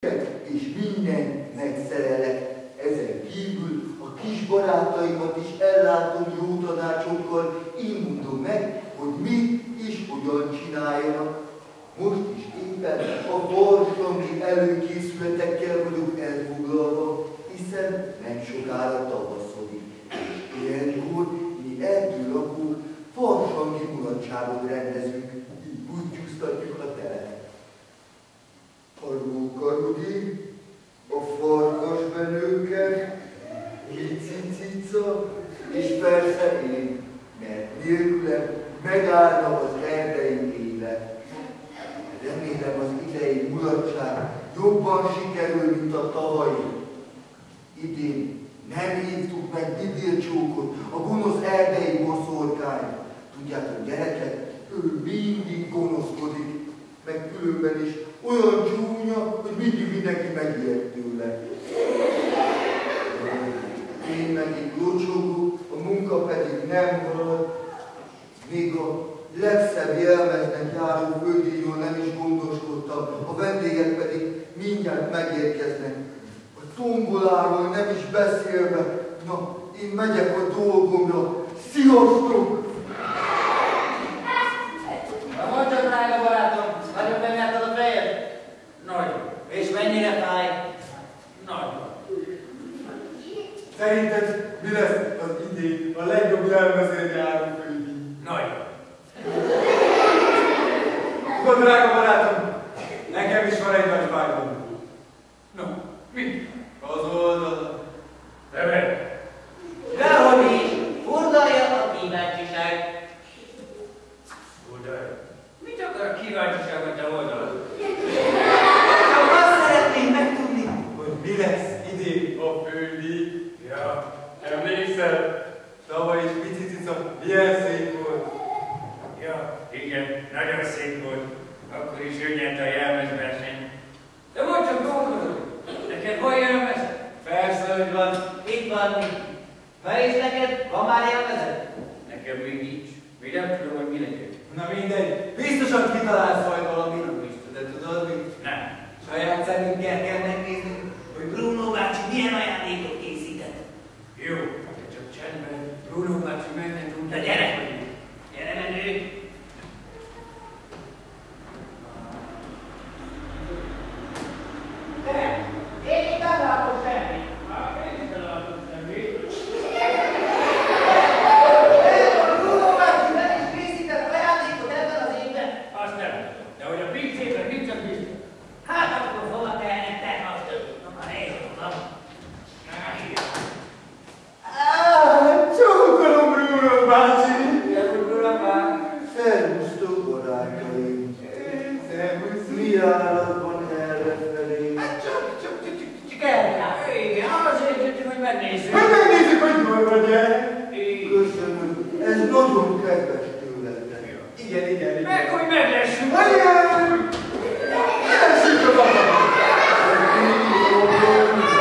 és mindent megszerelek. Ezen kívül a kis barátaimat is ellátom jó tanácsokkal, én mondom meg, hogy mit és hogyan csináljanak. Most is éppen a barsangi előkészületekkel vagyok elfoglalva, hiszen nem sokára tavaszodik. És ilyenkor mi erdőlakók farsangi mulatságot rendezünk, így búcsúztatjuk a telet. A rókarodi, a farkasbenőket, Cica, és persze én, mert nélkülem megállna az erdei élet. Remélem az idei mulatság jobban sikerül, mint a tavalyi. Idén nem hívtuk meg Bibircsókot, a gonosz erdei boszorkány. Tudjátok, gyerekek, ő mindig gonoszkodik, meg különben is olyan csúnya, hogy mindig mindenki megijed tőle. Én meg itt locsogok, a munka pedig nem halad, még a legszebb jelmeznek járó fődíjról nem is gondoskodtam, a vendégek pedig mindjárt megérkeznek. A tomboláról nem is beszélve, na, én megyek a dolgomra. Sziasztok! Na mondd csak, drága barátom, nagyon bemjártad a fejed? Nagyon. És mennyire fáj? Nagyon. Szerinted mi lesz az idén a legjobb jelmezért járó fődíj? Nagyon. Tudod, drága barátom, nekem is van egy nagy fájdalom. No, mi? Az oldala. Dehogy is, furdalja a kíváncsiság. Furdalja? Mit akar a kíváncsiság, hogy te oldalad? Csak azt szeretném megtudni, hogy mi lesz idén a fődíj. Ja, emlékszel? Tavaly is Picicica milyen szép volt. Ja, igen, nagyon szép volt. Akkor is ő nyerte a jelmezverseny. De mondd csak dolgozol, neked van jelmez? Persze, hogy van. Itt van mi. Na és neked van már jelmezed? Nekem még nincs. Még nem tudom, hogy mi legyen. Na mindegy, biztosan kitalálsz majd valamit. De tudod mit? Nem. Saját szemünkkel kell megnézni, hogy Bruno bácsi milyen ajándékot készített. Jó, csak csendben. Bruno bácsi mennek, de gyere! Gyere, menő! Én itt nem látom semmit. Én itt nem látom semmit. Bruno bácsi nem is készített ajándékot ebben az évben. Azt nem. De hogy a pincében mit csak biztos. Hát akkor hova tehenek te azt? Na már nézd oda. Csókolom, Bruno bácsi! Szervusztok, barátaim! Szervusz! Mi állatban errefelé? Csak eljárt. Igen, azért jöttünk, hogy megnézzük. Hogy megnézzük, hogy jól vagy el? Köszönöm, ez nagyon kedves tőletek. Igen. Meg, hogy meglessünk. Ajjaj! Elszűk a babamat!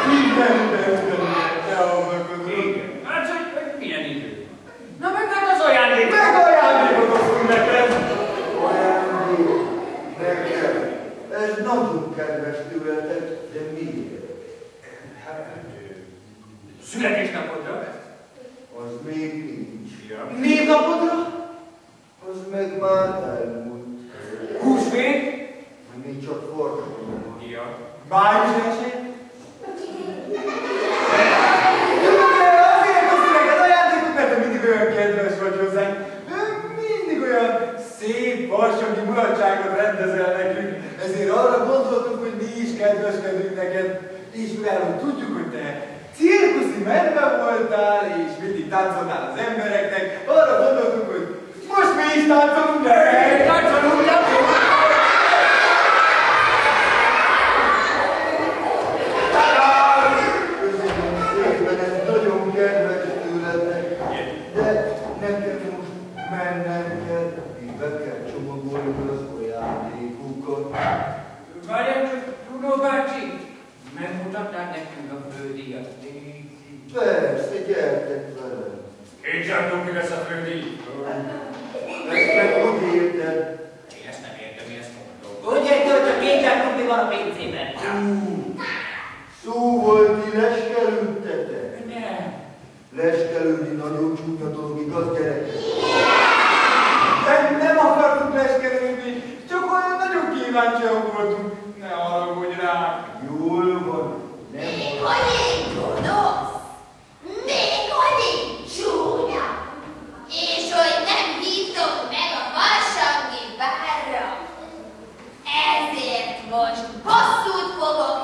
Mindenben te ablakod. Igen. Hát, hogy milyen idő? Na, meg az ajándék. Meg ajándékot adunk neked! Ajándék, nekem. Ez nagyon kedves tőletek, de miért? Születésnapodra? Az még nincs. Ja. Névnapodra? Az meg már elmúlt. Húsvét? Még csak forgalom van. Ja. Május 1? Azért hoztam neked ajándékot, mert te mindig olyan kedves vagy hozzánk. Mindig olyan szép, varsangi mulatságot rendezel nekünk. Ezért arra gondoltuk, hogy mi is kedveskedünk neked. És mivel hogy tudjuk, hogy te cirkuszi menve voltál, és mindig táncoltál az embereknek, arra gondoltuk, hogy most mi is táncolunk neked! Táncolunk neked! Köszönöm szépen, ez nagyon kedves tőletek. De nekem most mennem kell, és be kell csomagolni az ajándékokat. Várjál csak, Bruno bácsi! Megmutatnád nekünk a fődíjat? Persze, gyertek velem. Kétségtől lesz a fődíj? Ezt meg hogy érted? Én ezt nem értem, mi ezt mondom. Úgy értem, hogy a kétségtől van a pincében? Szó volt, ti leskelődtetek. Nem. Leskelődni nagyon csúnya dolog, igaz gyerekek? Nem akartunk leskelődni, csak olyan nagyon kíváncsiak voltunk. Ne haragudj rám. Jól van, nem Még hallom. hogy én gonosz, még hogy én csúnya, és hogy nem hívtok meg a farsangi várra. Ezért most bosszút fogok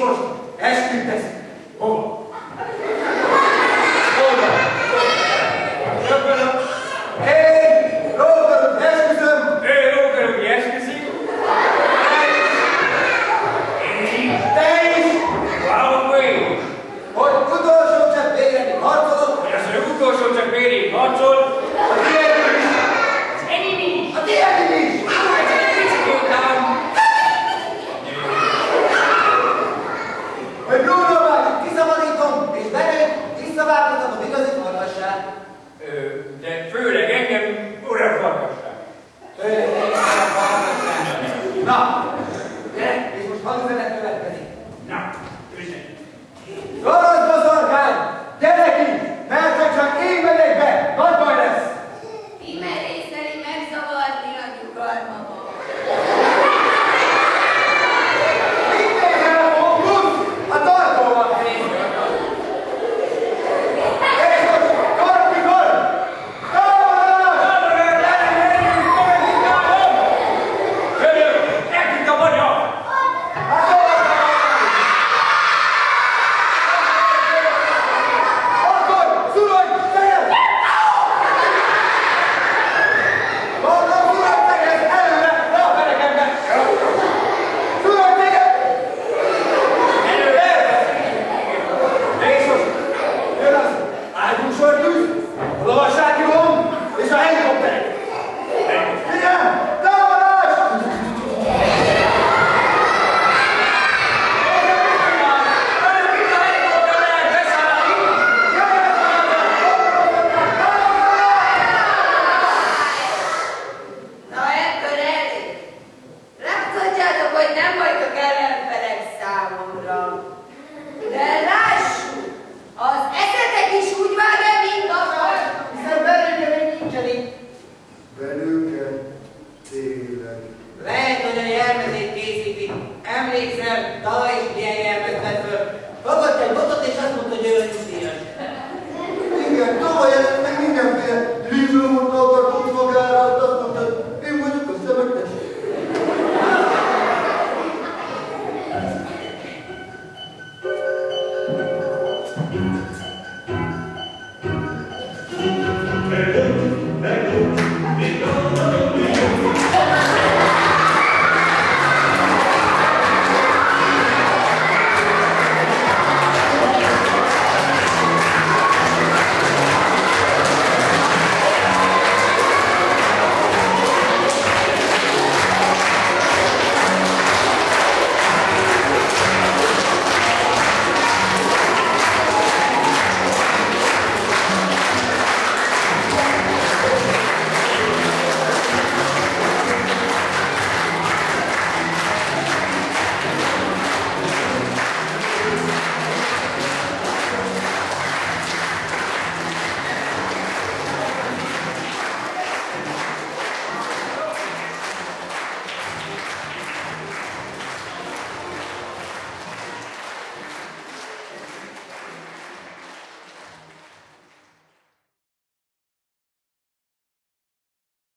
most esküdtesz. Hova? Hova? Köszönöm. Én lógarok, esküszöm. Ő lógarok, esküszik. Te is. Valóban én. Hogy utolsó csepp végeig harcolok. Hogy az ő utolsó csak vérig harcol. A tiéd is. Az enyém is. A tiéd is. Csak egy picikét ám. Hogy Bruno bácsi kiszabadítom, és bennük visszaváltozom az igazi farkassá. De főleg engem uram farkassá. Na, gyere, és most hangüzenet következik. Na, üzenet. Gonosz boszorkány, gyere ki, mert csak én megyek be, nagy baj lesz. Ki merészeli megzavarni a nyugalmamat? Mindjárt elfog, plusz a tartóval. És most, kor, mikor? Nekünk a magyar! Akkor, szurony, teged! Mondom, szurony, teged, előre, le a fenekedbe! Szurony, teged! Előre! És most jön az ágyúsortűz, a lovassági lom és a helikopterek! Igen! Támadás! Na ebből elég. Láthatjátok, hogy nem vagytok ellenfelek számomra. De lássuk, az eszetek is úgy vág-e, mint a fal. Hiszen belőle még nincsen itt. Belőke tényleg. Lehet, hogy a jelmezét készíti. Emlékszel, tavaly is milyen jelmez vett föl. Fogott egy botot és azt mondta, hogy ő a nyugdíjas. Igen, tavaly előtt meg mindenféle lízőmondta akartott magára, azt mondta, én vagyok a szemektes.